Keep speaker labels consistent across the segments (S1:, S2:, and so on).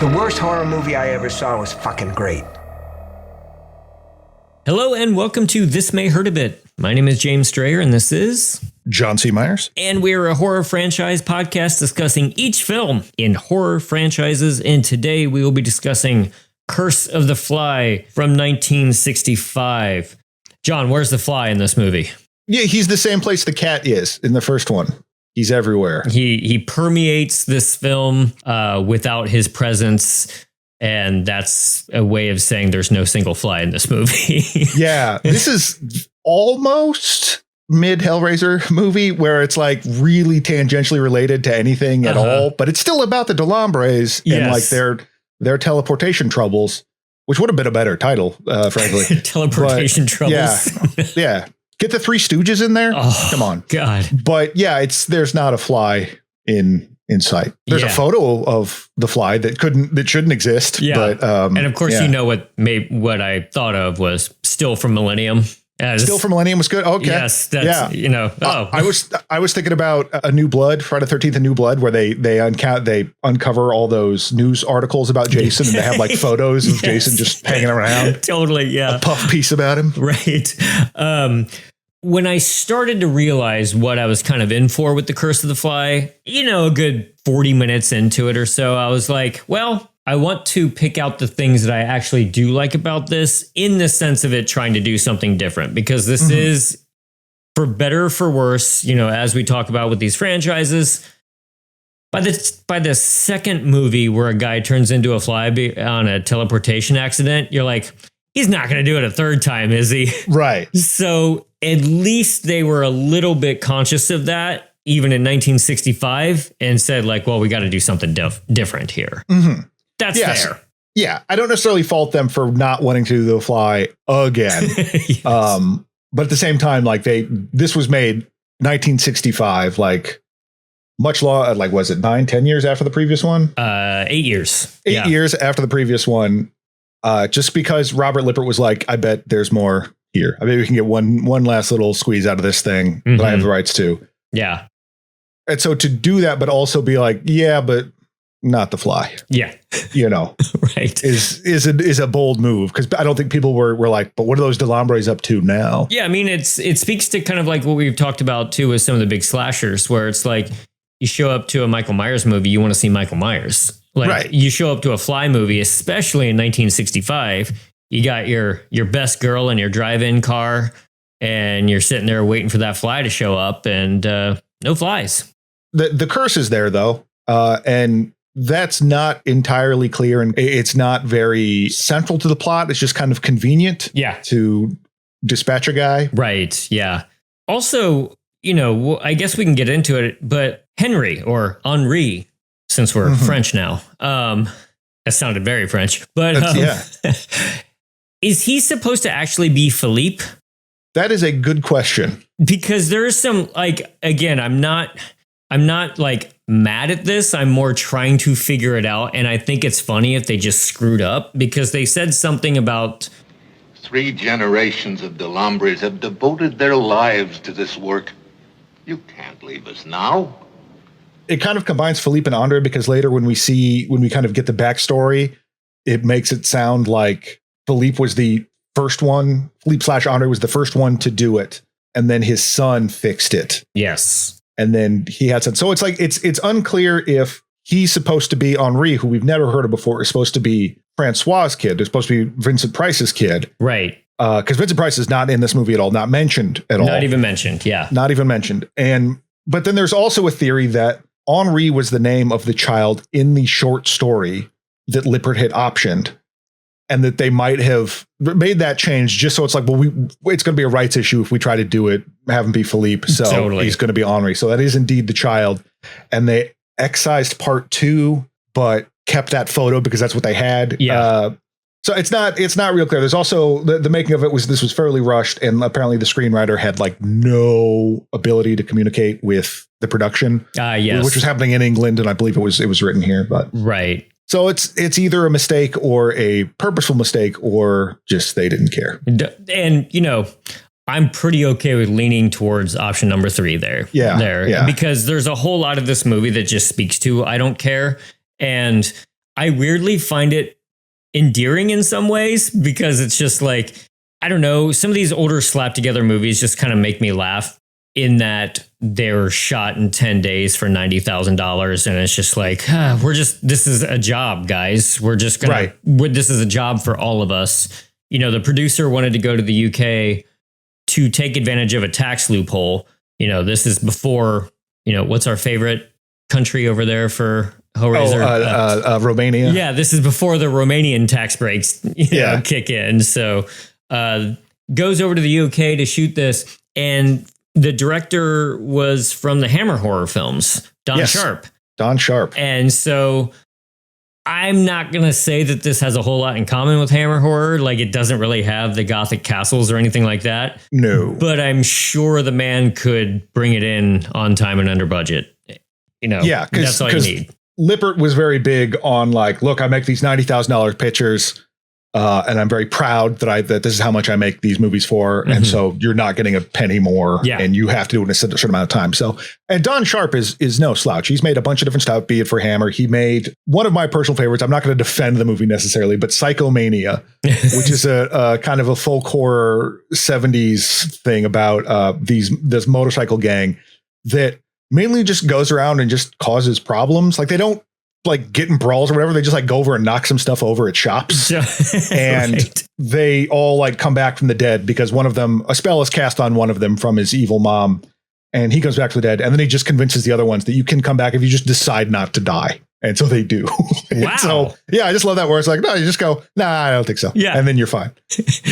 S1: The worst horror movie I ever saw was fucking great.
S2: Hello and welcome to This May Hurt a Bit. My name is James Strayer and this is
S3: John C. Myers.
S2: And we're a horror franchise podcast discussing each film in horror franchises. And today we will be discussing Curse of the Fly from 1965. John, where's the fly in this movie?
S3: Yeah, he's the same place the cat is in the first one. He's everywhere.
S2: He permeates this film without his presence. And that's a way of saying there's no single fly in this movie.
S3: Yeah, this is almost mid Hellraiser movie where it's like really tangentially related to anything at all, but it's still about the DeLombres and like their teleportation troubles, which would have been a better title, frankly.
S2: Teleportation troubles.
S3: Yeah. Get the Three Stooges in there. Oh, come on.
S2: God.
S3: But yeah, there's not a fly in sight. There's a photo of the fly that shouldn't exist. Yeah. But,
S2: and of course, you know what I thought of was Still from Millennium.
S3: Still from Millennium was good. Okay.
S2: Yes. That's,
S3: I was thinking about A New Blood, Friday the 13th, A New Blood, where they uncover all those news articles about Jason and they have like photos of Jason just hanging around.
S2: Totally. Yeah.
S3: A puff piece about him.
S2: Right. When I started to realize what I was kind of in for with The Curse of the Fly, a good 40 minutes into it or so, I was like, well, I want to pick out the things that I actually do like about this in the sense of it trying to do something different, because this is, for better or for worse, as we talk about with these franchises, by the second movie where a guy turns into a fly on a teleportation accident, you're like, he's not going to do it a third time, is he?
S3: Right.
S2: So at least they were a little bit conscious of that, even in 1965, and said like, well, we got to do something different here. Mm-hmm. That's fair.
S3: Yeah. I don't necessarily fault them for not wanting to do The Fly again. Yes. But at the same time, like this was made 1965, like much long, like, was it 9-10 years after the previous one?
S2: 8 years.
S3: 8 years after the previous one. Just because Robert Lippert was like, I bet there's more here. I mean, we can get one last little squeeze out of this thing that I have the rights to.
S2: Yeah.
S3: And so to do that, but also be like, yeah, but not The Fly.
S2: Yeah. Right.
S3: Is a bold move, because I don't think people were like, but what are those DeLombres up to now?
S2: Yeah. I mean, it speaks to kind of like what we've talked about too with some of the big slashers, where it's like you show up to a Michael Myers movie, you want to see Michael Myers. Like you show up to a Fly movie, especially in 1965, you got your best girl in your drive-in car and you're sitting there waiting for that fly to show up, and no flies.
S3: The curse is there though. And that's not entirely clear, and it's not very central to the plot. It's just kind of convenient to dispatch a guy. Right.
S2: Yeah. Also, I guess we can get into it, but Henri, or Henri, since we're French now, that sounded very French, but is he supposed to actually be Philippe?
S3: That is a good question.
S2: Because there's some, like, again, I'm not like mad at this. I'm more trying to figure it out. And I think it's funny if they just screwed up, because they said something about
S4: 3 generations of DeLombres have devoted their lives to this work. You can't leave us now.
S3: It kind of combines Philippe and Andre, because later when we kind of get the backstory, it makes it sound like Philippe was the first one. Philippe/Andre was the first one to do it, and then his son fixed it.
S2: Yes. And
S3: then he had some. So it's like it's unclear if he's supposed to be Henri, who we've never heard of before, is supposed to be Francois's kid. It's supposed to be Vincent Price's kid.
S2: Right.
S3: Because Vincent Price is not in this movie at all, not mentioned at all.
S2: Not even mentioned. Yeah.
S3: Not even mentioned. But then there's also a theory that Henri was the name of the child in the short story that Lippert had optioned, and that they might have made that change just so it's like, well, it's going to be a rights issue if we try to do it, have him be Philippe. So he's going to be Henri. So that is indeed the child. And they excised part 2, but kept that photo because that's what they had.
S2: Yeah.
S3: So it's not real clear. There's also the making of it this was fairly rushed, and apparently the screenwriter had like no ability to communicate with the production,
S2: yes,
S3: which was happening in England, and I believe it was written here. But
S2: right,
S3: so it's either a mistake or a purposeful mistake, or just they didn't care.
S2: And I'm pretty okay with leaning towards option number 3 there.
S3: Yeah,
S2: because there's a whole lot of this movie that just speaks to I don't care, and I weirdly find it endearing in some ways because it's just like, I don't know, some of these older slap together movies just kind of make me laugh in that they're shot in 10 days for $90,000. And it's just like, this is a job, guys. We're just going to, this is a job for all of us. You know, the producer wanted to go to the UK to take advantage of a tax loophole. You know, this is before, what's our favorite country over there for Hellraiser?
S3: Romania.
S2: Yeah, this is before the Romanian tax breaks kick in. So goes over to the UK to shoot this. And the director was from the Hammer horror films, Don Sharp.
S3: Don Sharp.
S2: And so I'm not going to say that this has a whole lot in common with Hammer horror. Like, it doesn't really have the Gothic castles or anything like that.
S3: No.
S2: But I'm sure the man could bring it in on time and under budget.
S3: Yeah,
S2: that's all you need.
S3: Lippert was very big on like, look, I make these $90,000 pictures, and I'm very proud that this is how much I make these movies for, and so you're not getting a penny more, and you have to do it in a certain amount of time. So, and Don Sharp is no slouch. He's made a bunch of different stuff, be it for Hammer. He made one of my personal favorites. I'm not going to defend the movie necessarily, but Psychomania, which is a kind of a folk horror 70s thing about this motorcycle gang that mainly just goes around and just causes problems. Like, they don't like get in brawls or whatever. They just like go over and knock some stuff over at shops. And they all like come back from the dead because one of them, a spell is cast on one of them from his evil mom, and he comes back from the dead. And then he just convinces the other ones that you can come back if you just decide not to die. And so they do.
S2: Wow.
S3: So, yeah, I just love that where it's like, no, you just go, nah, I don't think so.
S2: Yeah.
S3: And then you're fine.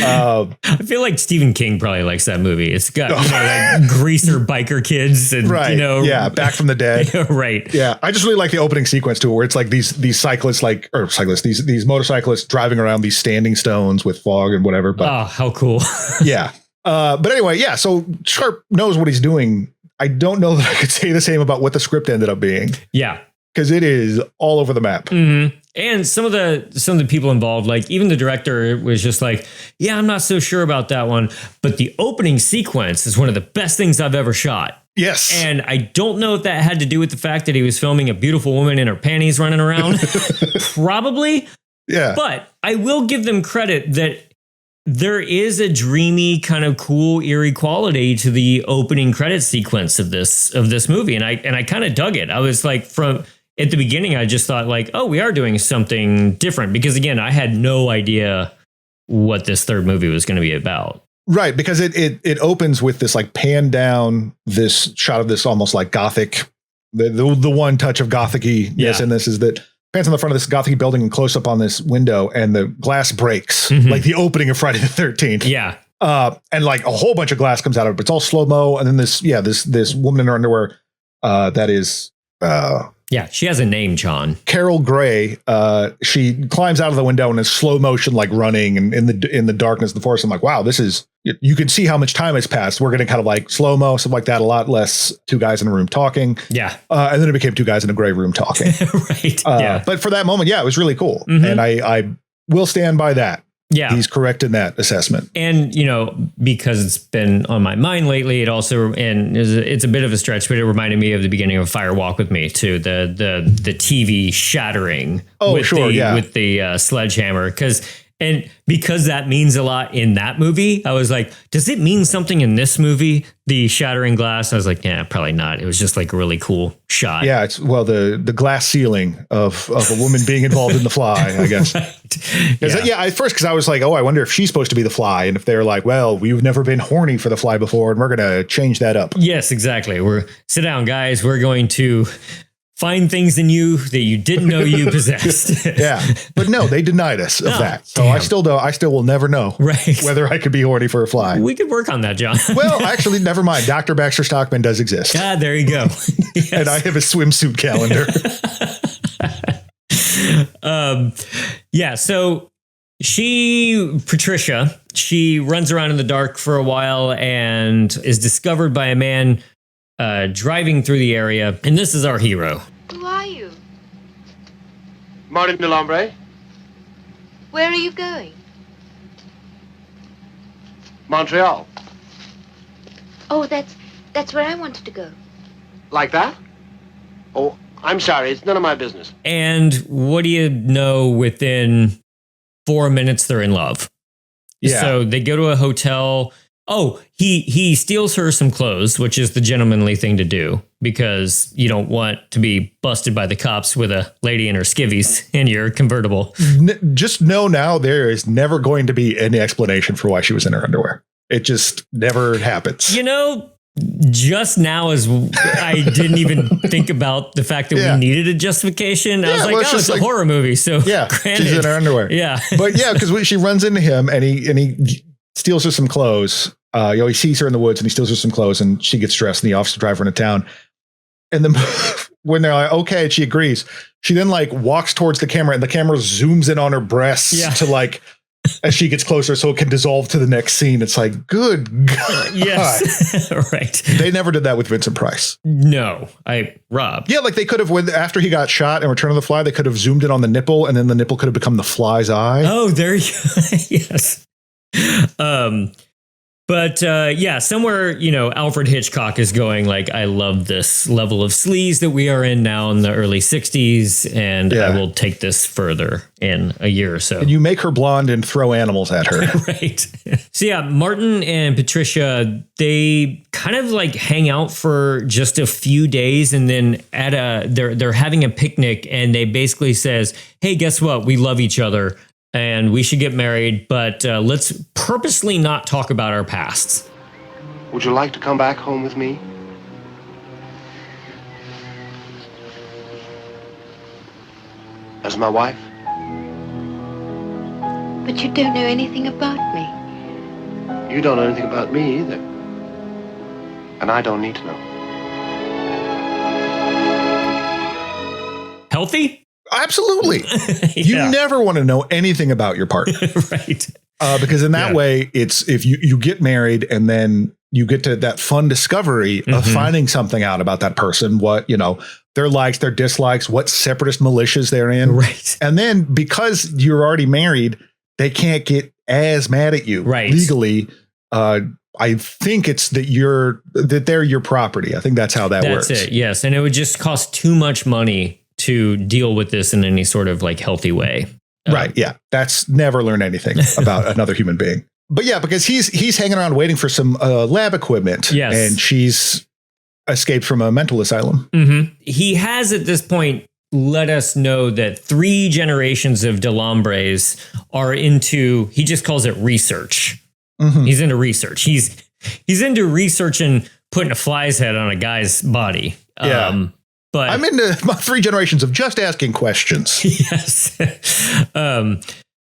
S2: I feel like Stephen King probably likes that movie. It's got like greaser biker kids and,
S3: back from the dead.
S2: Right.
S3: Yeah. I just really like the opening sequence to it where it's like these cyclists, these motorcyclists driving around these standing stones with fog and whatever. But,
S2: oh, how cool.
S3: Yeah. But anyway, yeah. So Sharp knows what he's doing. I don't know that I could say the same about what the script ended up being.
S2: Yeah.
S3: Because it is all over the map.
S2: Mm-hmm. And some of the people involved, like even the director was just like, yeah, I'm not so sure about that one. But the opening sequence is one of the best things I've ever shot.
S3: Yes.
S2: And I don't know if that had to do with the fact that he was filming a beautiful woman in her panties running around. Probably.
S3: Yeah.
S2: But I will give them credit that there is a dreamy, kind of cool, eerie quality to the opening credit sequence of this movie. And I kind of dug it. I was like, at the beginning, I just thought like, oh, we are doing something different. Because again, I had no idea what this third movie was going to be about.
S3: Right. Because it opens with this like pan down, this shot of this almost like Gothic. The one touch of Gothic-y in this is that pans on the front of this Gothic building and close up on this window and the glass breaks like the opening of Friday the 13th.
S2: Yeah.
S3: And like a whole bunch of glass comes out of it, but it's all slow-mo. And then this woman in her underwear that is
S2: yeah, she has a name, John.
S3: Carol Gray. She climbs out of the window and is slow motion, like running and in the darkness of the forest. I'm like, wow, this is, you can see how much time has passed. We're getting kind of like slow mo, something like that. A lot less two guys in a room talking.
S2: Yeah.
S3: And then it became two guys in a gray room talking.
S2: Right. Yeah.
S3: But for that moment, yeah, it was really cool. And I will stand by that.
S2: Yeah.
S3: He's correct in that assessment.
S2: And, because it's been on my mind lately, it also, and it's a bit of a stretch, but it reminded me of the beginning of Fire Walk with Me too. The TV shattering with the sledgehammer. Because that means a lot in that movie, I was like, does it mean something in this movie? The shattering glass? I was like, yeah, probably not. It was just like a really cool shot.
S3: Yeah, it's the glass ceiling of a woman being involved in The Fly, I guess. Right. At first, because I was like, oh, I wonder if she's supposed to be the Fly. And if they're like, well, we've never been horny for the Fly before, and we're going to change that up.
S2: Yes, exactly. Sit down, guys. We're going to find things in you that you didn't know you possessed.
S3: Yeah. But no, they denied us of that. So I still will never know whether I could be horny for a Fly.
S2: We could work on that, John.
S3: Well, actually, never mind. Dr. Baxter Stockman does exist.
S2: Ah, there you go. Yes.
S3: And I have a swimsuit calendar.
S2: So Patricia, she runs around in the dark for a while and is discovered by a man driving through the area. And this is our hero.
S5: Who are you?
S6: Martin DeLombre.
S5: Where are you going?
S6: Montreal.
S5: Oh, that's where I wanted to go.
S6: Like that? Oh, I'm sorry. It's none of my business.
S2: And what do you know? Within 4 minutes, they're in love.
S3: Yeah.
S2: So they go to a hotel. Oh, he steals her some clothes, which is the gentlemanly thing to do because you don't want to be busted by the cops with a lady in her skivvies in your convertible.
S3: Just know now there is never going to be any explanation for why she was in her underwear. It just never happens.
S2: You know, just now as I didn't even think about the fact that we needed a justification. I was like, it's a horror movie. So
S3: yeah,
S2: granted,
S3: she's in her underwear.
S2: Yeah.
S3: But yeah, because she runs into him and he steals her some clothes. He sees her in the woods and he steals her some clothes and she gets dressed and he offers to drive her into town. And then when they're like, okay, she agrees. She then like walks towards the camera and the camera zooms in on her breasts to like, as she gets closer so it can dissolve to the next scene. It's like, good God.
S2: Yes. Right.
S3: They never did that with Vincent Price.
S2: No, Rob.
S3: Yeah, like they could have, after he got shot in Return of the Fly, they could have zoomed in on the nipple and then the nipple could have become the fly's eye.
S2: Oh, there you go. Yes. But somewhere, Alfred Hitchcock is going like, I love this level of sleaze that we are in now in the early 60s, and I will take this further in a year or so.
S3: And you make her blonde and throw animals at her.
S2: Right. So yeah, Martin and Patricia, they kind of like hang out for just a few days, and then they're having a picnic, and they basically says, hey, guess what? We love each other. And we should get married, but let's purposely not talk about our pasts.
S6: Would you like to come back home with me? As my wife?
S5: But you don't know anything about me.
S6: You don't know anything about me either. And I don't need to know.
S2: Healthy?
S3: Absolutely. You never want to know anything about your partner.
S2: Right.
S3: Because in that way, it's if you get married and then you get to that fun discovery of finding something out about that person, what, their likes, their dislikes, what separatist militias they're in.
S2: Right.
S3: And then because you're already married, they can't get as mad at you legally. I think it's that they're your property. I think that's how that works.
S2: That's it. Yes. And it would just cost too much money to deal with this in any sort of like healthy way.
S3: Right. Yeah. That's never learned anything about another human being. But yeah, because he's hanging around waiting for some lab equipment.
S2: Yes.
S3: And she's escaped from a mental asylum.
S2: Mm-hmm. He has at this point let us know that 3 generations of DeLombres are into, he just calls it research. Mm-hmm. He's into research. He's into researching putting a fly's head on a guy's body.
S3: Yeah.
S2: But
S3: I'm into my 3 generations of just asking questions.
S2: Yes.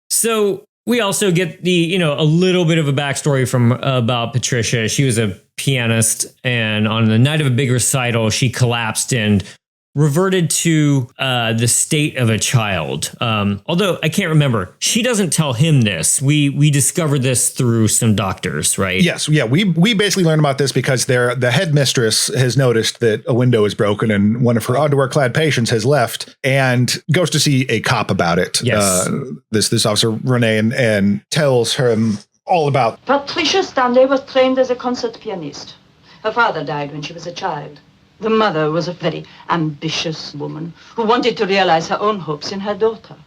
S2: So we also get a little bit of a backstory about Patricia. She was a pianist, and on the night of a big recital, she collapsed and reverted to the state of a child. Although I can't remember. She doesn't tell him this. We discovered this through some doctors, right?
S3: Yes. Yeah. We basically learned about this because the headmistress has noticed that a window is broken and one of her underwear-clad patients has left and goes to see a cop about it.
S2: Yes.
S3: This officer, Renee, and tells him all about.
S7: Patricia Stanley was trained as a concert pianist. Her father died when she was a child. The mother was a very ambitious woman who wanted to realize her own hopes in her daughter.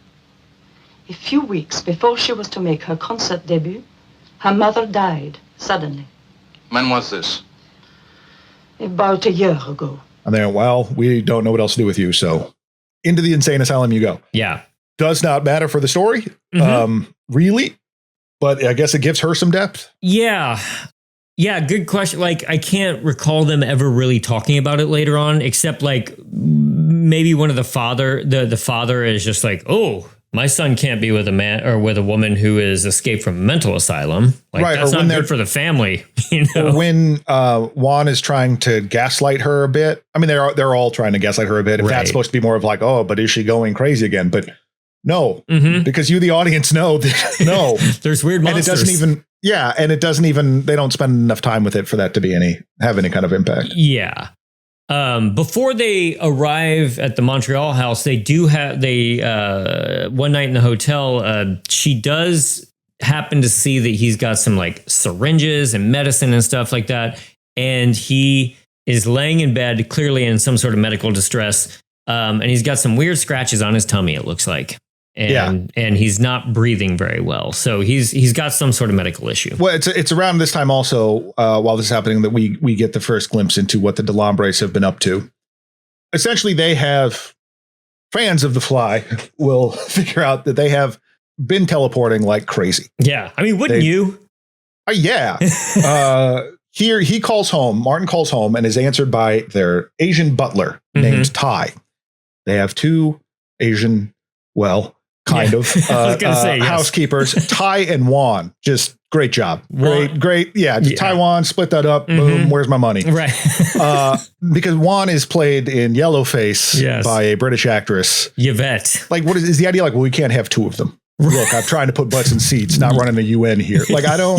S7: A few weeks before she was to make her concert debut, her mother died suddenly.
S4: When was this?
S7: About a year ago.
S3: And then, well, we don't know what else to do with you, so into the insane asylum you go.
S2: Yeah.
S3: Does not matter for the story, really, but I guess it gives her some depth.
S2: Yeah. Yeah, good question. Like, I can't recall them ever really talking about it later on, except like maybe one of the father is just like, oh, my son can't be with a man or with a woman who is escaped from a mental asylum. Like, right, that's not good for the family.
S3: Or when Juan is trying to gaslight her a bit. I mean, they're all trying to gaslight her a bit. If that's supposed to be more of like, oh, but is she going crazy again? But no, because you, the audience, know that no,
S2: there's weird monsters.
S3: And it doesn't even, they don't spend enough time with it for that to have any kind of impact.
S2: Yeah. Before they arrive at the Montreal house, one night in the hotel, she does happen to see that he's got some like syringes and medicine and stuff like that. And he is laying in bed, clearly in some sort of medical distress. And he's got some weird scratches on his tummy, it looks like. And he's not breathing very well. So he's got some sort of medical issue.
S3: Well, it's around this time also, while this is happening, that we get the first glimpse into what the DeLombres have been up to. Essentially, they have, fans of The Fly will figure out that they have been teleporting like crazy.
S2: Yeah. I mean, wouldn't you?
S3: Yeah. Here he calls home. Martin calls home and is answered by their Asian butler named Ty. They have two Asian, kind of housekeepers, Ty and Juan. Just great job. Great. Yeah. Taiwan, split that up. Boom. Where's my money?
S2: Right.
S3: Because Juan is played in Yellowface by a British actress.
S2: Yvette.
S3: Like, what is the idea? Like, well, we can't have two of them. Look, I'm trying to put butts in seats, not running the UN here. Like, I don't,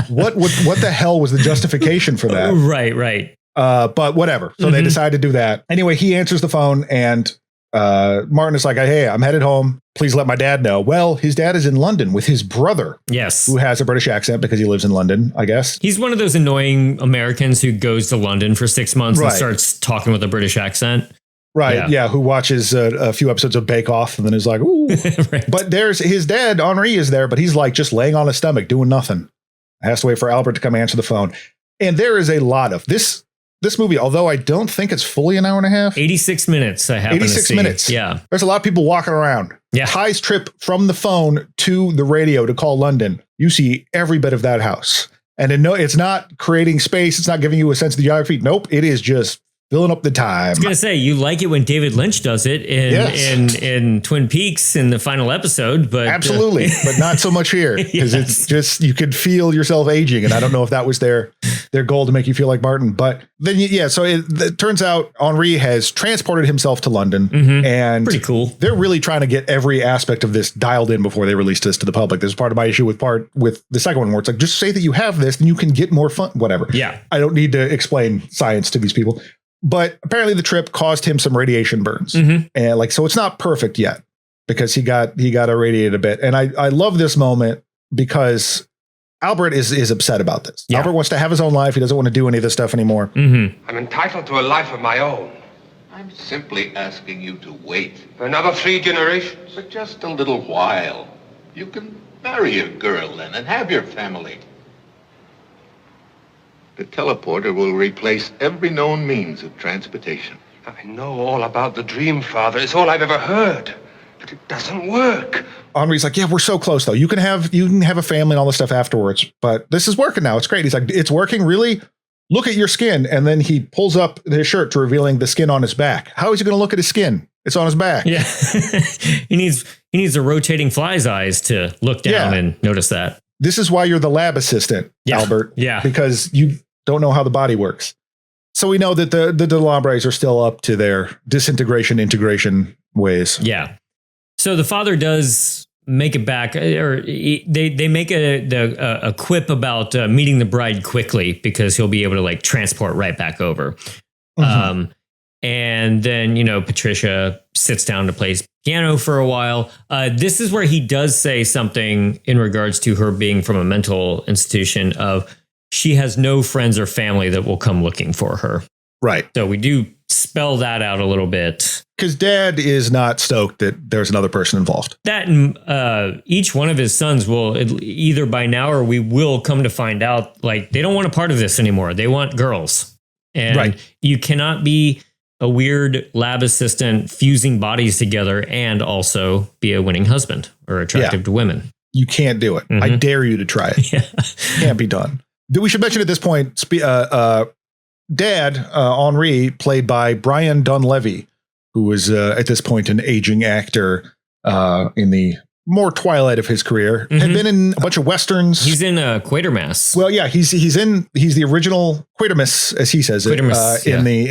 S3: what the hell was the justification for that?
S2: Right.
S3: But whatever. So they decide to do that. Anyway, he answers the phone and Martin is like, hey, I'm headed home. Please let my dad know. Well, his dad is in London with his brother. Yes. Who has a British accent because he lives in London, I guess.
S2: He's one of those annoying Americans who goes to London for 6 months and starts talking with a British accent.
S3: Right. Yeah. Who watches a few episodes of Bake Off and then is like, ooh. But there's his dad, Henri, is there, but he's like just laying on his stomach doing nothing. Has to wait for Albert to come answer the phone. And there is a lot of this movie, although I don't think it's fully an hour and a half.
S2: 86 minutes. I have
S3: 86 minutes.
S2: Yeah.
S3: There's a lot of people walking around. Yeah. Ty's trip from the phone to the radio to call London. You see every bit of that house. And it's not creating space. It's not giving you a sense of the geography. Nope. It is just filling up the time.
S2: I was going to say, you like it when David Lynch does it in Twin Peaks in the final episode, but
S3: absolutely, but not so much here because it's just, you could feel yourself aging. And I don't know if that was their goal to make you feel like Martin, but then, so it turns out Henri has transported himself to London and
S2: pretty cool.
S3: They're really trying to get every aspect of this dialed in before they release this to the public. This is part of my issue with the second one where it's like, just say that you have this, then you can get more fun, whatever.
S2: Yeah.
S3: I don't need to explain science to these people. But apparently the trip caused him some radiation burns. And so it's not perfect yet because he got irradiated a bit. And I love this moment because Albert is upset about this. Albert wants to have his own life. He doesn't want to do any of this stuff anymore.
S6: I'm entitled to a life of my own.
S4: I'm simply asking you to wait.
S6: For another 3 generations?
S4: For just a little while. You can marry a girl then and have your family. The teleporter will replace every known means of transportation.
S6: I know all about the dream, Father. It's all I've ever heard. But it doesn't work.
S3: Henri's like, yeah, we're so close though. You can have a family and all this stuff afterwards, but this is working now. It's great. He's like, it's working, really? Look at your skin. And then he pulls up his shirt to revealing the skin on his back. How is he going to look at his skin? It's on his back.
S2: Yeah. he needs a rotating fly's eyes to look down and notice that.
S3: This is why you're the lab assistant, Albert. Yeah. Because you don't know how the body works. So we know that the DeLombres are still up to their integration ways.
S2: Yeah. So the father does make it back, or they make a quip about meeting the bride quickly because he'll be able to transport right back over. And then, Patricia sits down to play piano for a while. This is where he does say something in regards to her being from a mental institution of she has no friends or family that will come looking for her.
S3: Right.
S2: So we do spell that out a little bit.
S3: Because Dad is not stoked that there's another person involved.
S2: That and each one of his sons will either by now or we will come to find out, they don't want a part of this anymore. They want girls. And you cannot be a weird lab assistant fusing bodies together and also be a winning husband or attractive to women.
S3: You can't do it. I dare you to try it. Can't be done. We should mention at this point, Dad, Henri, played by Brian Donlevy, who was at this point an aging actor in the more twilight of his career, had been in a bunch of Westerns.
S2: He's in Quatermass.
S3: Well, yeah, he's the original Quatermass, as he says it, in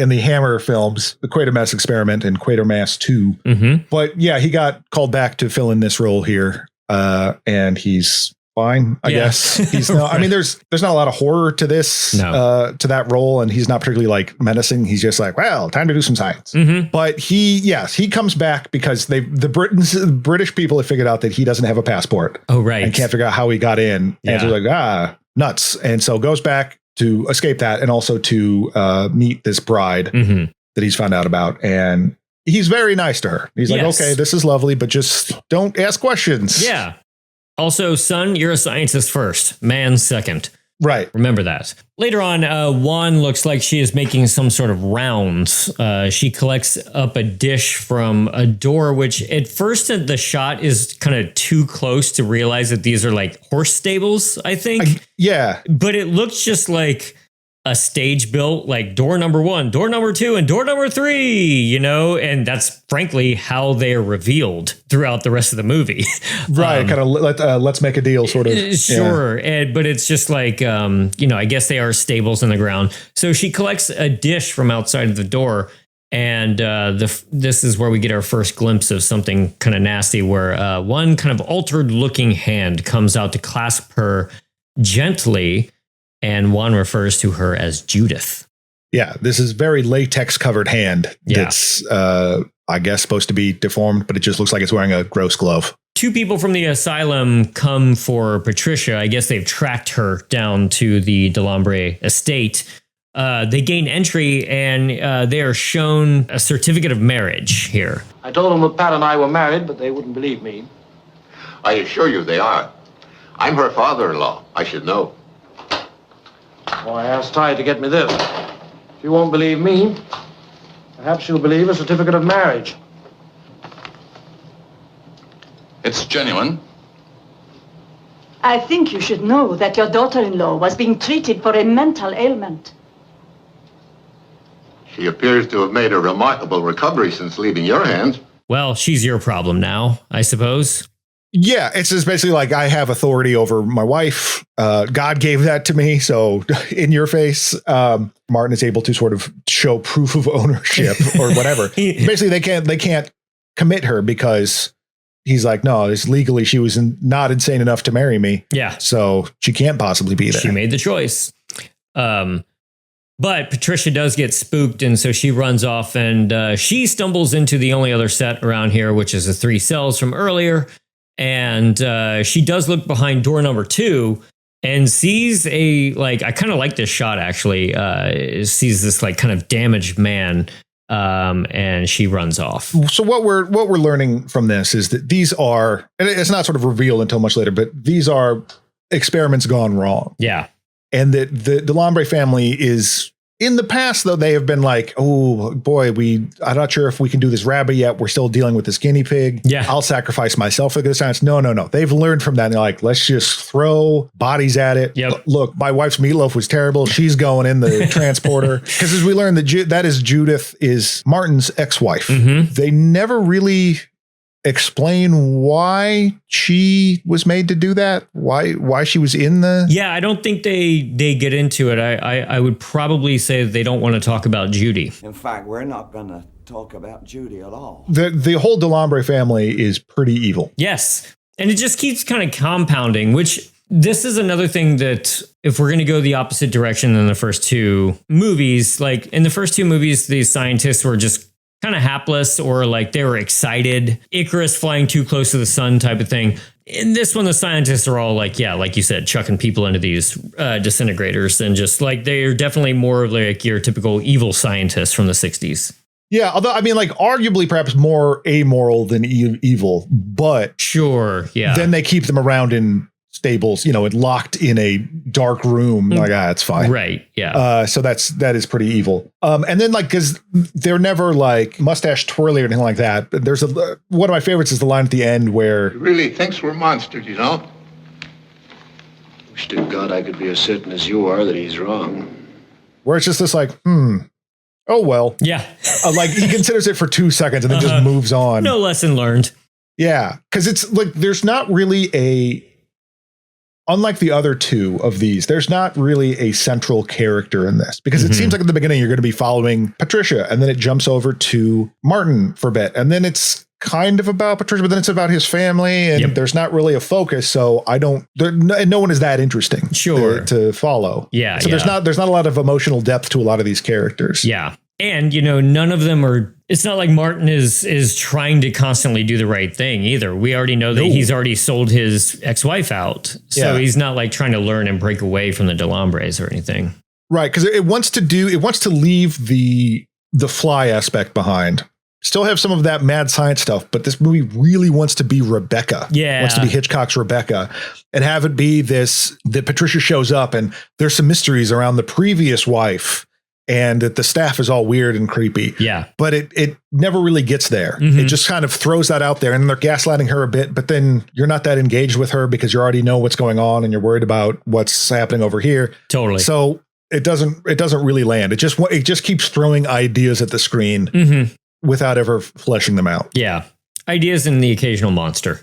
S3: the Hammer films, the Quatermass Experiment and Quatermass 2. But yeah, he got called back to fill in this role here, and he's fine, I guess. He's not, I mean, there's not a lot of horror to this, to that role. And he's not particularly menacing. He's just well, time to do some science. But he comes back because the British people have figured out that he doesn't have a passport.
S2: Oh, right.
S3: And can't figure out how he got in. And so they're nuts. And so goes back to escape that and also to meet this bride that he's found out about. And he's very nice to her. He's like, okay, this is lovely, but just don't ask questions.
S2: Yeah. Also, son, you're a scientist first, man second.
S3: Right.
S2: Remember that. Later on, Juan looks like she is making some sort of rounds. She collects up a dish from a door, which at first the shot is kind of too close to realize that these are like horse stables, I think.
S3: Yeah.
S2: But it looks just like a stage built, like door number 1, door number 2, and door number 3, you know, and that's frankly how they are revealed throughout the rest of the movie.
S3: Right. Kind of let's make a deal sort of.
S2: Sure. Yeah. But it's just like, you know, I guess they are stables in the ground. So she collects a dish from outside of the door. And this is where we get our first glimpse of something kind of nasty, where one kind of altered looking hand comes out to clasp her gently. And Juan refers to her as Judith.
S3: Yeah, this is very latex covered hand. Yeah. That's, I guess, supposed to be deformed, but it just looks like it's wearing a gross glove. 2
S2: people from the asylum come for Patricia. I guess they've tracked her down to the DeLombre estate. They gain entry and they are shown a certificate of marriage here.
S6: I told them that Pat and I were married, but they wouldn't believe me.
S4: I assure you they are. I'm her father-in-law. I should know.
S6: Well, I asked Ty to get me this. If you won't believe me, perhaps you'll believe a certificate of marriage.
S8: It's genuine.
S7: I think you should know that your daughter-in-law was being treated for a mental ailment.
S4: She appears to have made a remarkable recovery since leaving your hands.
S2: Well, she's your problem now, I suppose.
S3: Yeah, it's just basically like I have authority over my wife. God gave that to me. So in your face, Martin is able to sort of show proof of ownership or whatever. Basically, they can't commit her because he's like, no, it's legally she was not insane enough to marry me.
S2: Yeah.
S3: So she can't possibly be there.
S2: She made the choice. But Patricia does get spooked. And so she runs off and she stumbles into the only other set around here, which is the 3 cells from earlier. And she does look behind door number 2 and sees I kind of like this shot, actually, sees this like kind of damaged man. And she runs off.
S3: So what we're learning from this is that these are, and it's not sort of revealed until much later, but these are experiments gone wrong.
S2: Yeah.
S3: And that the DeLombre family is, in the past, though, they have been like, oh, boy, I'm not sure if we can do this rabbit yet. We're still dealing with this guinea pig.
S2: Yeah.
S3: I'll sacrifice myself for the good science. No. They've learned from that. And they're like, let's just throw bodies at it.
S2: Yep.
S3: Look, my wife's meatloaf was terrible. She's going in the transporter. Because as we learned, that is Judith is Martin's ex-wife.
S2: Mm-hmm.
S3: They never really explain why she was made to do that, why she was in the.
S2: Yeah, I don't think they get into it. I would probably say that they don't want to talk about Judy.
S9: In fact, we're not going to talk about Judy at all.
S3: The whole DeLombre family is pretty evil.
S2: Yes, and it just keeps kind of compounding, which this is another thing that if we're going to go the opposite direction than the first 2 movies, like in the first 2 movies, these scientists were just kind of hapless, or like they were excited, Icarus flying too close to the sun type of thing. In this one, the scientists are all like, yeah, like you said, chucking people into these disintegrators, and just like they're definitely more like your typical evil scientists from the 60s.
S3: Yeah, although I mean, like arguably perhaps more amoral than evil, but
S2: sure, yeah.
S3: Then they keep them around in stables, and locked in a dark room. Like, it's fine.
S2: Right. Yeah.
S3: So that is pretty evil. And then because they're never like mustache twirly or anything like that. There's one of my favorites is the line at the end where
S4: He really thinks we're monsters,
S6: Wish to God I could be as certain as you are that he's wrong.
S3: Where it's just this like, oh, well.
S2: Yeah.
S3: Like he considers it for 2 seconds and then just moves on.
S2: No lesson learned.
S3: Yeah. Because it's like there's not really unlike the other 2 of these, there's not really a central character in this, because it seems like at the beginning you're going to be following Patricia, and then it jumps over to Martin for a bit, and then it's kind of about Patricia, but then it's about his family, and there's not really a focus. So no one is that interesting to follow.
S2: Yeah.
S3: So there's not a lot of emotional depth to a lot of these characters.
S2: Yeah. And, none of them are, it's not like Martin is trying to constantly do the right thing either. We already know that he's already sold his ex-wife out. So he's not like trying to learn and break away from the DeLombres or anything.
S3: Right. Because it wants to leave the fly aspect behind. still have some of that mad science stuff, but this movie really wants to be Rebecca.
S2: Yeah.
S3: Wants to be Hitchcock's Rebecca and have it be this, that Patricia shows up and there's some mysteries around the previous wife and that the staff is all weird and creepy.
S2: Yeah.
S3: But it never really gets there. It just kind of throws that out there and they're gaslighting her a bit, but then you're not that engaged with her because you already know what's going on and you're worried about what's happening over here.
S2: Totally.
S3: So it doesn't really land. It just keeps throwing ideas at the screen without ever fleshing them out.
S2: Yeah. Ideas and the occasional monster.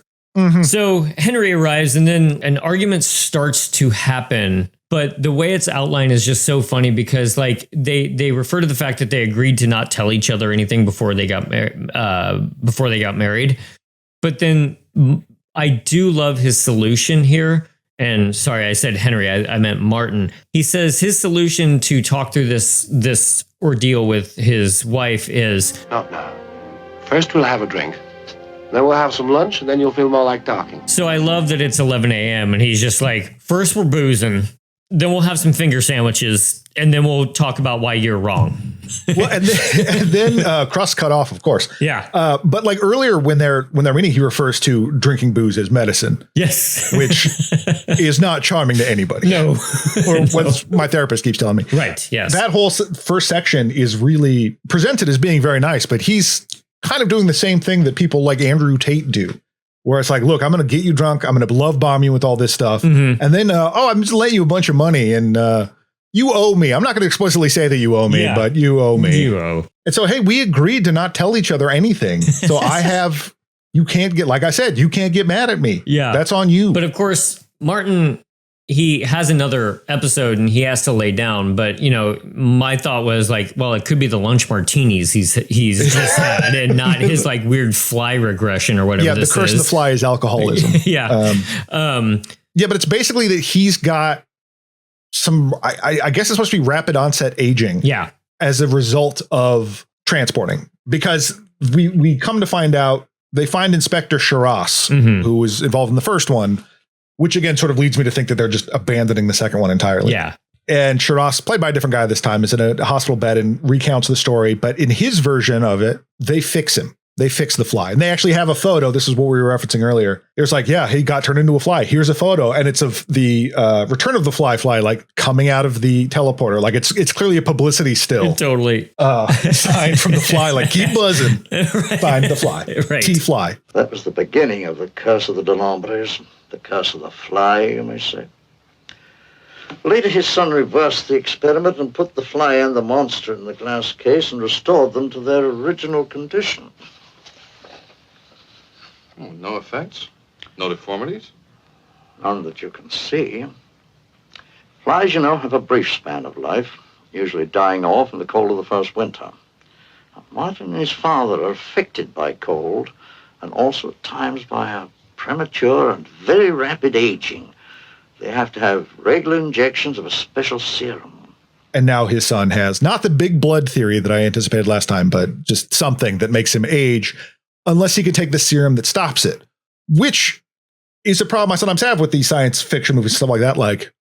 S2: So Henry arrives and then an argument starts to happen. But the way it's outlined is just so funny because like they refer to the fact that they agreed to not tell each other anything before they got married. But then I do love his solution here. And sorry, I said Henry, I meant Martin. He says his solution to talk through this ordeal with his wife is...
S10: Not now. First we'll have a drink. Then we'll have some lunch, and then you'll feel more like talking.
S2: So I love that it's 11 a.m. and he's just like, first we're boozing, then we'll have some finger sandwiches, and then we'll talk about why you're wrong.
S3: Well, and then crust cut off, of course.
S2: Yeah.
S3: But like earlier when they're meeting, he refers to drinking booze as medicine.
S2: Yes.
S3: Which is not charming to anybody.
S2: No.
S3: Or what my therapist keeps telling me.
S2: Right. Yes.
S3: That whole first section is really presented as being very nice, but he's kind of doing the same thing that people like Andrew Tate do. Where it's like, look, I'm going to get you drunk. I'm going to love bomb you with all this stuff. And then, I'm just letting you a bunch of money and you owe me. I'm not going to explicitly say that you owe me, but you owe me.
S2: You owe.
S3: And so, hey, we agreed to not tell each other anything. So you can't get, like I said, you can't get mad at me.
S2: Yeah.
S3: That's on you.
S2: But of course, Martin, he has another episode and he has to lay down. But, you know, my thought was like, well, it could be the lunch martinis he's just had and not his like weird fly regression or whatever.
S3: Yeah, the curse of the fly is alcoholism.
S2: Yeah.
S3: Yeah, but it's basically that he's got some, I guess it's supposed to be rapid onset aging.
S2: Yeah.
S3: As a result of transporting. Because we come to find out, they find Inspector Shiras, who was involved in the first one, which again sort of leads me to think that they're just abandoning the second one entirely.
S2: Yeah.
S3: And Shiras, played by a different guy this time, is in a hospital bed and recounts the story. But in his version of it, they fix him. They fix the fly. And they actually have a photo. This is what we were referencing earlier. It was like, yeah, he got turned into a fly. Here's a photo. And it's of the Return of the Fly like coming out of the teleporter. Like it's clearly a publicity still.
S2: Totally.
S3: Sign from the fly, like keep buzzing.
S2: Right.
S3: Find the fly.
S2: Right.
S3: T-fly.
S9: That was the beginning of the curse of the DeLombres, the curse of the fly, you may say. Later, his son reversed the experiment and put the fly and the monster in the glass case and restored them to their original condition.
S8: Oh, no effects? No deformities?
S9: None that you can see. Flies, you know, have a brief span of life, usually dying off in the cold of the first winter. Now, Martin and his father are affected by cold and also at times by a premature and very rapid aging. They have to have regular injections of a special serum.
S3: And now his son has not the big blood theory that I anticipated last time, but just something that makes him age unless he could take the serum that stops it, which is a problem I sometimes have with these science fiction movies, stuff like that. Like,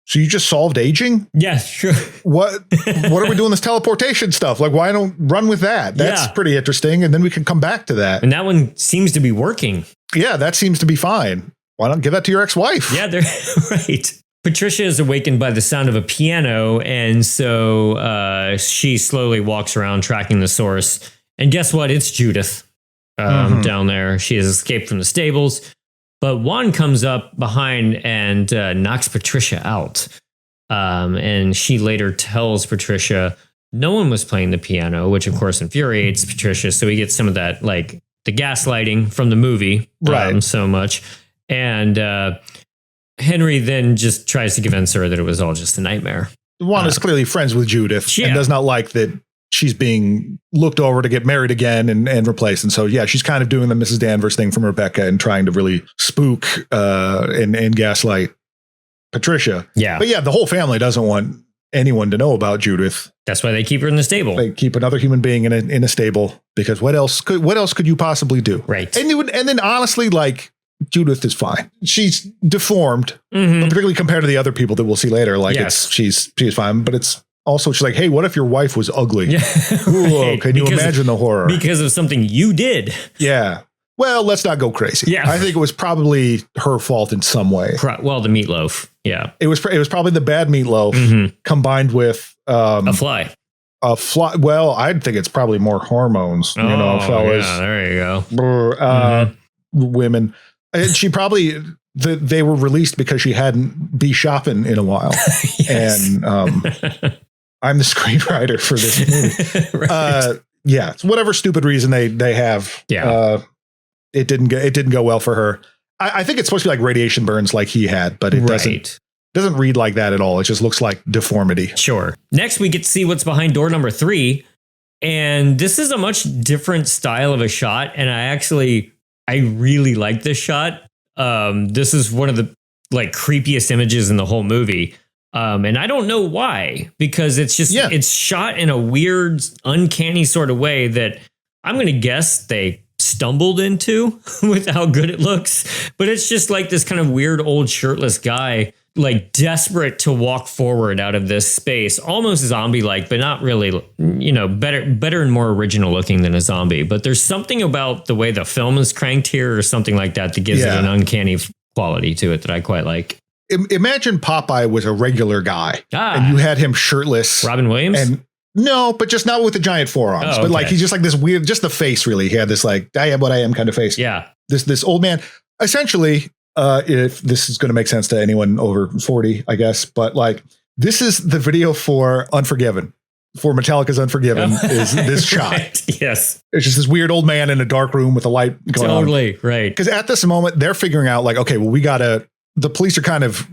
S3: so you just solved aging?
S2: Yeah, sure.
S3: What are we doing this teleportation stuff? Like, why don't run with that? That's pretty interesting. And then we can come back to that.
S2: And that one seems to be working.
S3: Yeah, that seems to be fine. Why not give that to your ex-wife?
S2: Yeah, they're right. Patricia is awakened by the sound of a piano. And so she slowly walks around tracking the source. And guess what? It's Judith down there. She has escaped from the stables. But Juan comes up behind and knocks Patricia out. And she later tells Patricia no one was playing the piano, which of course infuriates Patricia. So we get some of that, like the gaslighting from the movie so much. And Henry then just tries to convince her that it was all just a nightmare.
S3: Juan is clearly friends with Judith and does not like that she's being looked over to get married again and replaced. And so, yeah, she's kind of doing the Mrs. Danvers thing from Rebecca and trying to really spook and gaslight Patricia.
S2: Yeah.
S3: But yeah, the whole family doesn't want anyone to know about Judith.
S2: That's why they keep her in the stable.
S3: They keep another human being in a stable because what else could you possibly do?
S2: Right.
S3: And then honestly, like, Judith is fine. She's deformed, but particularly compared to the other people that we'll see later. Like she's fine, but it's Also, she's like, hey, what if your wife was ugly?
S2: Yeah,
S3: Ooh,
S2: right.
S3: can you imagine the horror?
S2: Because of something you did.
S3: Yeah. Well, let's not go crazy.
S2: Yeah.
S3: I think it was probably her fault in some way.
S2: Well, the meatloaf. Yeah.
S3: It was probably the bad meatloaf combined with
S2: a fly.
S3: A fly. Well, I'd think it's probably more hormones, fellas.
S2: Yeah, there you go.
S3: Women. And she probably they were released because she hadn't be shopping in a while. And I'm the screenwriter for this movie. Right. Yeah, it's whatever stupid reason they have.
S2: Yeah.
S3: It didn't go well for her. I think it's supposed to be like radiation burns like he had, but it doesn't read like that at all. It just looks like deformity.
S2: Sure. Next, we get to see what's behind door number 3. And this is a much different style of a shot. And I really like this shot. This is one of the like creepiest images in the whole movie. And I don't know why, because it's just, it's shot in a weird, uncanny sort of way that I'm going to guess they stumbled into with how good it looks. But it's just like this kind of weird old shirtless guy, like desperate to walk forward out of this space, almost zombie-like, but not really, better and more original looking than a zombie. But there's something about the way the film is cranked here or something like that that gives it an uncanny quality to it that I quite like.
S3: Imagine Popeye was a regular guy and you had him shirtless.
S2: Robin Williams?
S3: And no, but just not with the giant forearms. But like he's just like this weird, just the face really. He had this like, I am what I am kind of face.
S2: Yeah.
S3: This old man, essentially, if this is going to make sense to anyone over 40, I guess. But like, this is the video for Unforgiven. For Metallica's Unforgiven is this shot.
S2: Yes.
S3: It's just this weird old man in a dark room with a light going on.
S2: Totally. Right.
S3: Because at this moment, they're figuring out like, okay, well, the police are kind of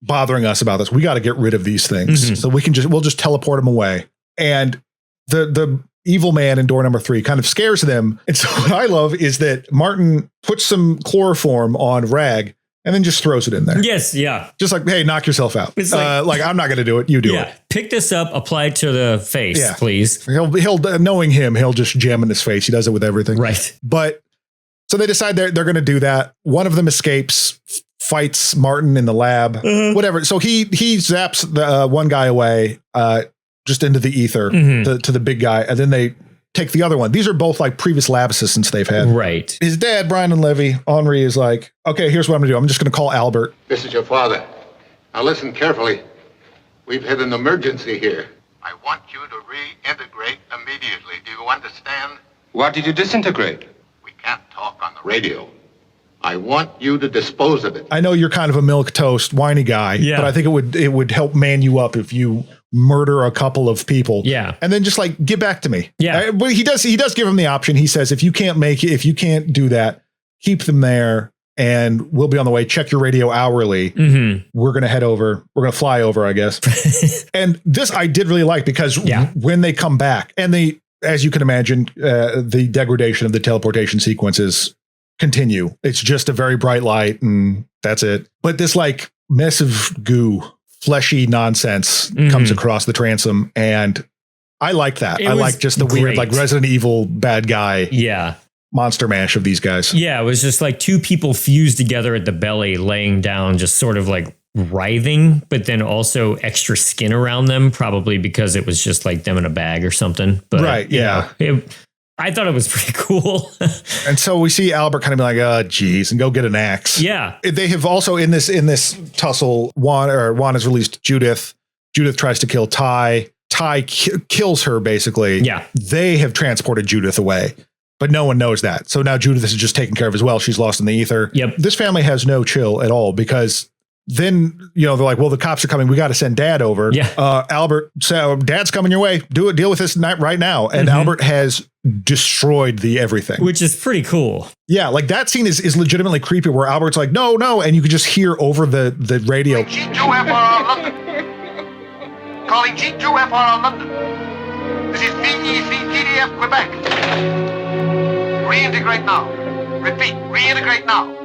S3: bothering us about this. We got to get rid of these things. So we'll just teleport them away. And the evil man in door number 3 kind of scares them. And so what I love is that Martin puts some chloroform on Rag and then just throws it in there.
S2: Yes. Yeah.
S3: Just like, hey, knock yourself out. It's like I'm not going to do it. You do it.
S2: Pick this up, apply it to the face, please.
S3: He'll knowing him, he'll just jam in his face. He does it with everything.
S2: Right.
S3: But so they decide they're going to do that. One of them escapes, fights Martin in the lab, whatever. So he zaps the one guy away, just into the ether to the big guy. And then they take the other one. These are both like previous lab assistants they've had.
S2: Right.
S3: His dad, Brian and Levy, Henri is like, okay, here's what I'm gonna do. I'm just gonna call Albert.
S4: This is your father. Now listen carefully. We've had an emergency here. I want you to reintegrate immediately. Do you understand?
S10: What did you disintegrate?
S4: We can't talk on the radio. I want you to dispose of it.
S3: I know you're kind of a milquetoast, whiny guy, but I think it would help man you up if you murder a couple of people.
S2: Yeah.
S3: And then just like, get back to me.
S2: Yeah.
S3: But he does give him the option. He says, if you can't do that, keep them there and we'll be on the way. Check your radio hourly. We're going to head over. We're going to fly over, I guess. And this I did really like because when they come back and as you can imagine, the degradation of the teleportation sequences continue. It's just a very bright light and that's it. But this like mess of goo, fleshy nonsense comes across the transom. And I like that. I like just the weird, like Resident Evil bad guy.
S2: Yeah.
S3: Monster mash of these guys.
S2: Yeah. It was just like two people fused together at the belly, laying down, just sort of like writhing, but then also extra skin around them, probably because it was just like them in a bag or something. But
S3: right. Yeah.
S2: I thought it was pretty cool.
S3: And so we see Albert kind of be like, oh, geez, and go get an axe.
S2: Yeah.
S3: They have also in this tussle, Juan has released Judith. Judith tries to kill Ty. Ty kills her, basically.
S2: Yeah. They
S3: have transported Judith away, but no one knows that. So now Judith is just taken care of as well. She's lost in the ether.
S2: Yep.
S3: This family has no chill at all because then, they're like, well, the cops are coming. We got to send Dad over.
S2: Yeah.
S3: Albert, so Dad's coming your way. Deal with this right now. And Albert has destroyed the everything.
S2: Which is pretty cool.
S3: Yeah, like that scene is legitimately creepy where Albert's like, no. And you could just hear over the radio.
S4: G2FR London. Calling G2FR London. This is VEC Quebec. Reintegrate now. Repeat, reintegrate now.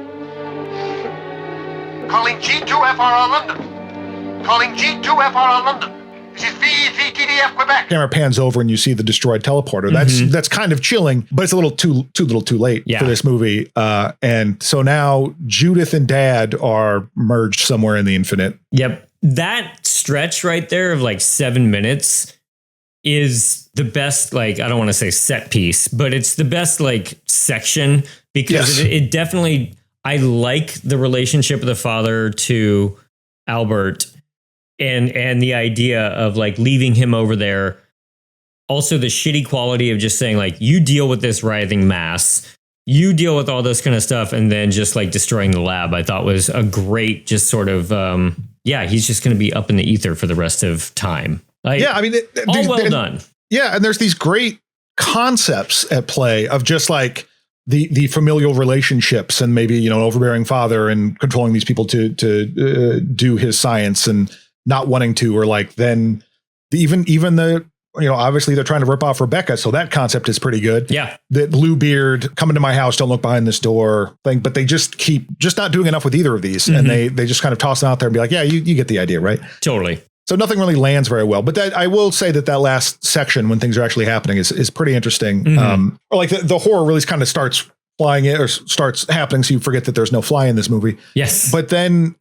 S4: Calling G2FR London. Calling G2FR London.
S3: Camera pans over and you see the destroyed teleporter. That's kind of chilling, but it's a little too late for this movie. And so now Judith and Dad are merged somewhere in the infinite.
S2: Yep. That stretch right there of like 7 minutes is the best, like, I don't want to say set piece, but it's the best like section because it definitely, I like the relationship of the father to Albert and the idea of like leaving him over there. Also the shitty quality of just saying like, you deal with this writhing mass, you deal with all this kind of stuff, and then just like destroying the lab, I thought was a great, just sort of, he's just going to be up in the ether for the rest of time. Like,
S3: yeah, I mean,
S2: well done.
S3: Yeah, and there's these great concepts at play of just like the familial relationships and maybe, you know, an overbearing father and controlling these people to do his science and not wanting to, or like then even the, you know, obviously they're trying to rip off Rebecca. So that concept is pretty good.
S2: Yeah.
S3: That Bluebeard, come into my house, don't look behind this door thing, but they just keep just not doing enough with either of these. And they just kind of toss them out there and be like, yeah, you get the idea, right?
S2: Totally.
S3: So nothing really lands very well, but that I will say that last section when things are actually happening is pretty interesting. Or like the horror really kind of starts flying in or starts happening. So you forget that there's no fly in this movie.
S2: Yes.
S3: But then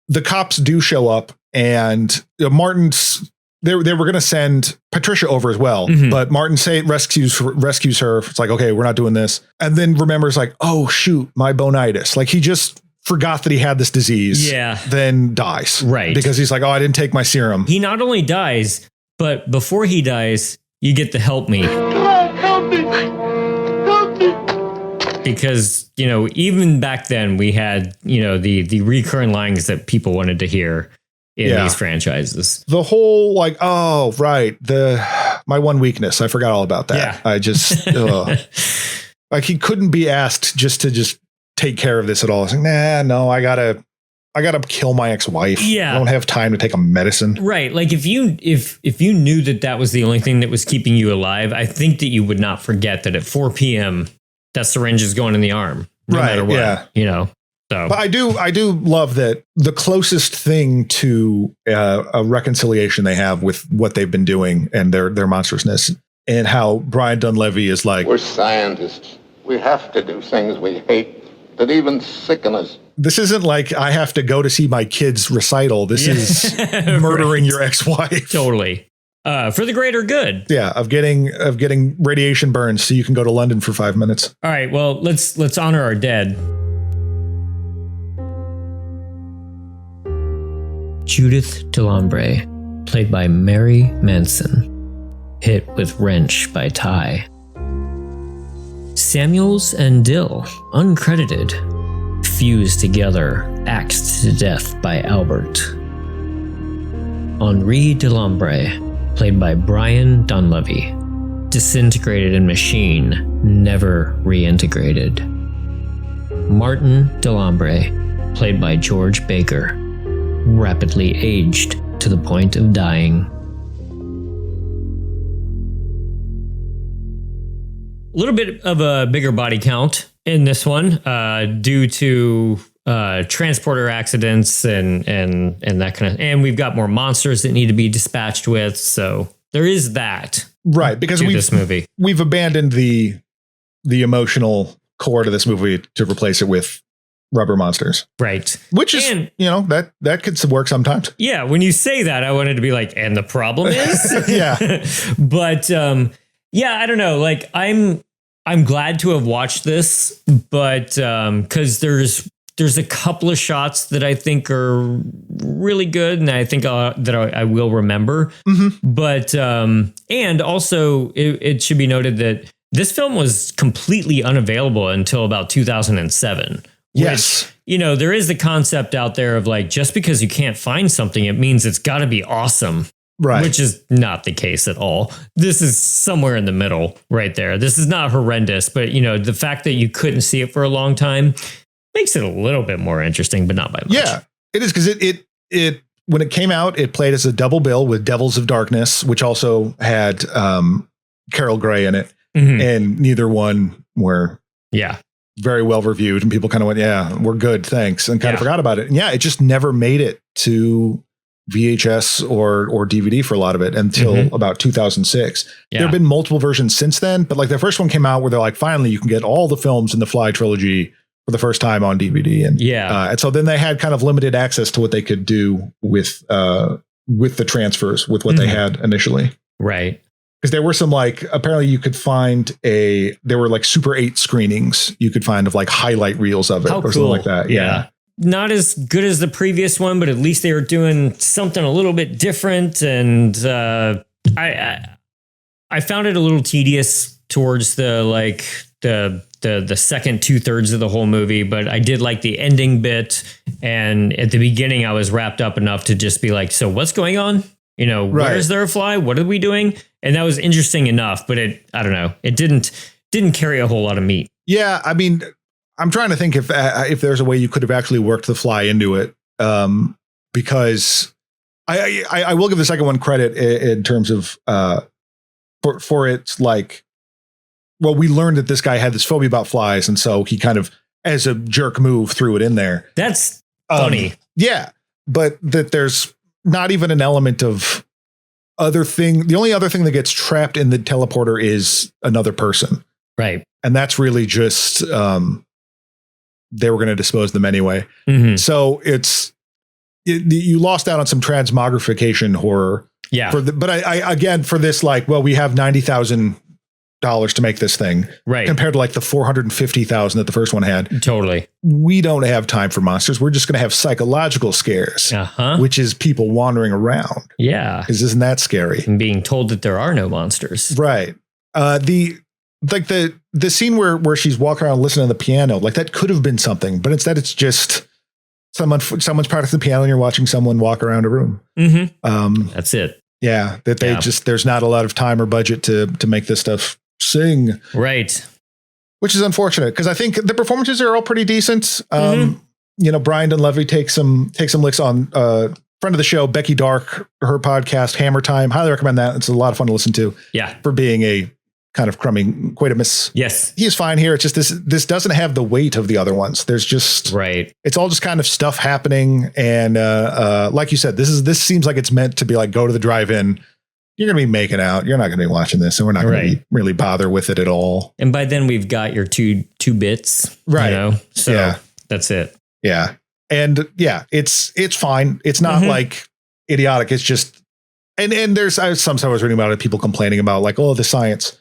S3: the cops do show up and Martin's, they were going to send Patricia over as well, but Martin rescues her. It's like, okay, we're not doing this. And then remembers like, oh shoot, my bonitis. Like he just forgot that he had this disease.
S2: Yeah.
S3: Then dies.
S2: Right.
S3: Because he's like, oh, I didn't take my serum.
S2: He not only dies, but before he dies, you get the help me.
S11: Help me. Help me.
S2: Because, you know, even back then we had, you know, the recurring lines that people wanted to hear in these franchises.
S3: The whole like, oh, right. My one weakness. I forgot all about that.
S2: Yeah.
S3: I just like he couldn't be asked just to take care of this at all. It's like, no, I gotta kill my ex-wife.
S2: Yeah.
S3: I don't have time to take a medicine.
S2: Right. Like if you knew that was the only thing that was keeping you alive, I think that you would not forget that at 4 p.m. that syringe is going in the arm. No matter what. Yeah. You know. So,
S3: but I do love that the closest thing to a reconciliation they have with what they've been doing and their monstrousness, and how Brian Dunleavy is like,
S4: we're scientists. We have to do things we hate that even sicken us.
S3: This isn't like I have to go to see my kid's recital. This is murdering your ex-wife.
S2: Totally. For the greater good.
S3: Yeah, of getting radiation burns so you can go to London for 5 minutes.
S2: All right, well, let's honor our dead. Judith DeLombre, played by Mary Manson, hit with wrench by Ty. Samuels and Dill, uncredited, fused together, axed to death by Albert. Henri DeLombre, played by Brian Dunleavy, disintegrated in machine, never reintegrated. Martin DeLombre, played by George Baker, rapidly aged to the point of dying. A little bit of a bigger body count in this one, due to transporter accidents and that kind of. And we've got more monsters that need to be dispatched with, so there is that.
S3: Right, because we've abandoned the emotional core to this movie to replace it with rubber monsters.
S2: Right.
S3: Which is, that could work sometimes.
S2: Yeah. When you say that, I wanted to be like, and the problem is?
S3: Yeah.
S2: But, I don't know. Like I'm glad to have watched this, but, cause there's a couple of shots that I think are really good. And I think that I will remember, but, and also it should be noted that this film was completely unavailable until about 2007.
S3: Yes.
S2: Which, there is the concept out there of like, just because you can't find something, it means it's got to be awesome.
S3: Right.
S2: Which is not the case at all. This is somewhere in the middle right there. This is not horrendous, but the fact that you couldn't see it for a long time makes it a little bit more interesting, but not by much.
S3: Yeah, it is. Because it when it came out, it played as a double bill with Devils of Darkness, which also had Carol Gray in it. And neither one were very well reviewed, and people kind of went, yeah, we're good, thanks, and kind of forgot about it. And it just never made it to VHS or DVD for a lot of it until about 2006. There have been multiple versions since then, but like the first one came out where they're like, finally, you can get all the films in the Fly trilogy for the first time on DVD. And and so then they had kind of limited access to what they could do with the transfers with what they had initially.
S2: Right.
S3: Because there were some like, apparently you could find there were like Super 8 screenings you could find of like highlight reels of it or something like that. Yeah.
S2: Not as good as the previous one, but at least they were doing something a little bit different. And I found it a little tedious towards the second 2/3 of the whole movie, but I did like the ending bit. And at the beginning, I was wrapped up enough to just be like, so what's going on? You know, where is there a fly? What are we doing? And that was interesting enough, but I don't know. It didn't carry a whole lot of meat.
S3: Yeah. I mean, I'm trying to think if there's a way you could have actually worked the fly into it, because I will give the second one credit in terms of for its like, well, we learned that this guy had this phobia about flies, and so he kind of, as a jerk move, threw it in there.
S2: That's funny.
S3: Yeah, but that there's not even an element of other thing. The only other thing that gets trapped in the teleporter is another person,
S2: right?
S3: And that's really just they were going to dispose of them anyway. So you lost out on some transmogrification horror.
S2: Yeah.
S3: But I again, for this, like, well, we have $90,000 to make this thing,
S2: right?
S3: Compared to like the $450,000 that the first one had.
S2: Totally.
S3: We don't have time for monsters. We're just going to have psychological scares, which is people wandering around.
S2: Yeah.
S3: Because isn't that scary?
S2: And being told that there are no monsters.
S3: Right. The scene where she's walking around listening to the piano, like that could have been something, but instead it's just someone's practicing the piano and you're watching someone walk around a room.
S2: That's it.
S3: Yeah. That they there's not a lot of time or budget to make this stuff sing.
S2: Right.
S3: Which is unfortunate because I think the performances are all pretty decent. You know, Brian Dunleavy takes some licks on friend of the show, Becky Dark, her podcast, Hammer Time. Highly recommend that. It's a lot of fun to listen to.
S2: Yeah.
S3: For being a kind of crummy Quatermass.
S2: Yes.
S3: He's fine here. It's just this doesn't have the weight of the other ones. There's just it's all just kind of stuff happening. And like you said, this seems like it's meant to be like, go to the drive-in. You're going to be making out. You're not going to be watching this. And we're not going to really bother with it at all.
S2: And by then we've got your two bits.
S3: Right.
S2: You know? So that's it.
S3: Yeah. And yeah, it's fine. It's not like idiotic. It's just, and there's some stuff I was reading about it, people complaining about like, oh, the science.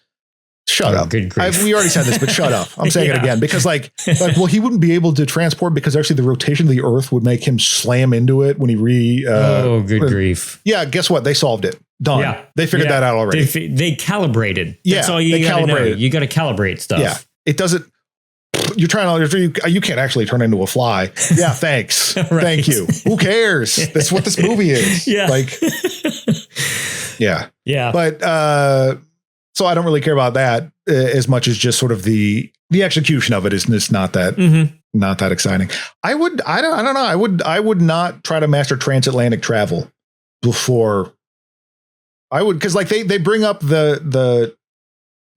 S3: Shut up.
S2: Good grief.
S3: We already said this, but shut up. I'm saying it again because like, well, he wouldn't be able to transport because actually the rotation of the earth would make him slam into it when he
S2: good grief.
S3: Yeah. Guess what? They solved it. Done. Yeah. They figured that out already.
S2: They calibrated. That's all you got to know. You got to calibrate stuff.
S3: Yeah. It doesn't. You're trying to, you can't actually turn into a fly. Yeah. Thanks. Thank you. Who cares? That's what this movie is.
S2: Yeah.
S3: Like, yeah.
S2: Yeah.
S3: But, so I don't really care about that as much as just sort of the execution of it is just not that exciting. I don't know. I would not try to master transatlantic travel before I would. Cause like they bring up the,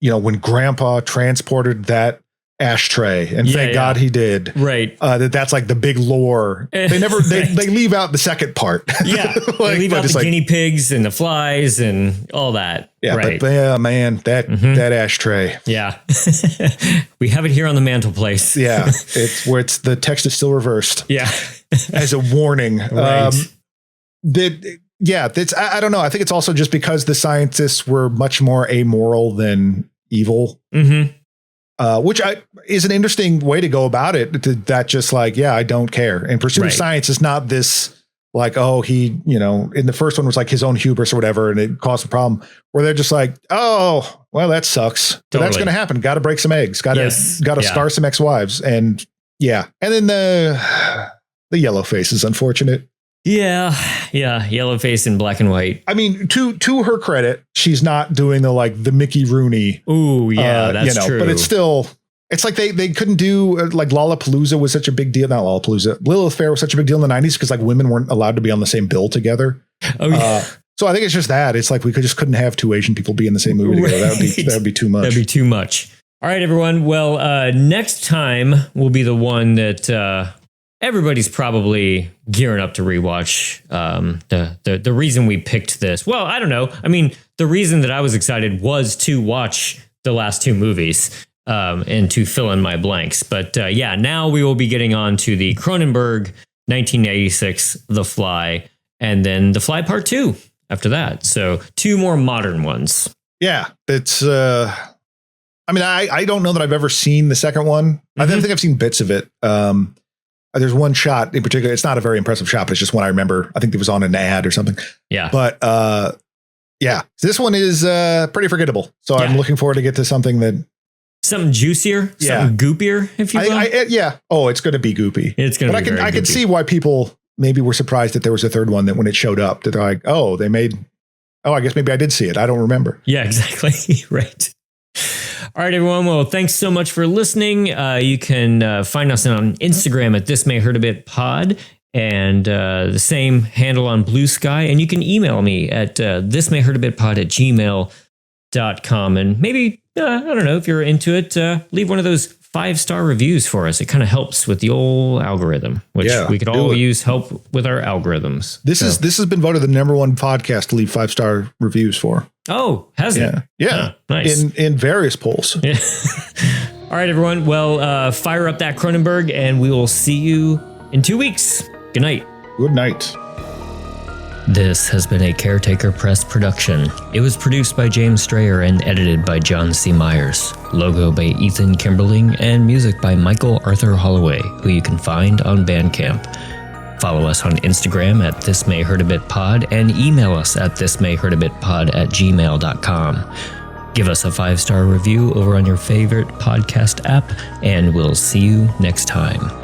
S3: you know, when grandpa transported that ashtray and thank God he did.
S2: Right.
S3: That's like the big lore. They never, they leave out the second part.
S2: Yeah.
S3: Like,
S2: they leave out the guinea pigs and the flies and all that.
S3: Yeah.
S2: Right.
S3: But yeah, man, that ashtray.
S2: Yeah. We have it here on the mantelpiece.
S3: Yeah. It's where the text is still reversed.
S2: Yeah.
S3: As a warning.
S2: Right.
S3: I don't know. I think it's also just because the scientists were much more amoral than evil. Which is an interesting way to go about it. That just like, yeah, I don't care. And pursuit of science is not this like, oh, he, you know, in the first one was like his own hubris or whatever, and it caused a problem where they're just like, oh, well, that sucks. But that's going to happen. Got to break some eggs. Got to scar some ex-wives. And yeah. And then the yellow face is unfortunate.
S2: Yeah. Yellow face in black and white.
S3: I mean, to her credit, she's not doing the Mickey Rooney.
S2: Ooh, yeah, that's true.
S3: But it's still, it's like they couldn't do like Lollapalooza was such a big deal. Not Lollapalooza. Lilith Fair was such a big deal in the 90s because like women weren't allowed to be on the same bill together.
S2: Oh, yeah.
S3: So I think it's just that. It's like we just couldn't have two Asian people be in the same movie together. That would be too much.
S2: That'd be too much. All right, everyone. Well, next time will be the one that everybody's probably gearing up to rewatch the reason we picked this. Well, I don't know. I mean, the reason that I was excited was to watch the last two movies and to fill in my blanks. But yeah, now we will be getting on to the Cronenberg 1986 The Fly, and then The Fly Part 2 after that. So 2 more modern ones.
S3: Yeah, it's I mean, I don't know that I've ever seen the second one. I think I've seen bits of it. There's one shot in particular. It's not a very impressive shot, but it's just one I remember. I think it was on an ad or something.
S2: Yeah.
S3: But yeah, this one is pretty forgettable. So I'm looking forward to get to something
S2: juicier, something goopier, if you will.
S3: Yeah. Oh, it's going to be goopy.
S2: It's going to be
S3: I can see why people maybe were surprised that there was a third one, that when it showed up, that they're like, I guess maybe I did see it. I don't remember.
S2: Yeah, exactly. Right. All right, everyone. Well, thanks so much for listening. You can find us on Instagram at This May Hurt a Bit Pod, and the same handle on Blue Sky. And you can email me at thismayhurtabitpod@gmail.com. And maybe, I don't know, if you're into it, leave one of those 5-star reviews for us. It kind of helps with the old algorithm, which we could all use help with our algorithms.
S3: This has been voted the #1 podcast to leave 5-star reviews for.
S2: Oh, has it?
S3: Yeah.
S2: Nice.
S3: In various polls.
S2: Yeah. All right, everyone. Well, fire up that Cronenberg, and we will see you in 2 weeks. Good night.
S3: Good night.
S2: This has been a Caretaker Press production. It was produced by James Strayer and edited by John C. Myers. Logo by Ethan Kimberling and music by Michael Arthur Holloway, who you can find on Bandcamp. Follow us on Instagram at thismayhurtabitpod and email us at thismayhurtabitpod@gmail.com. Give us a 5-star review over on your favorite podcast app, and we'll see you next time.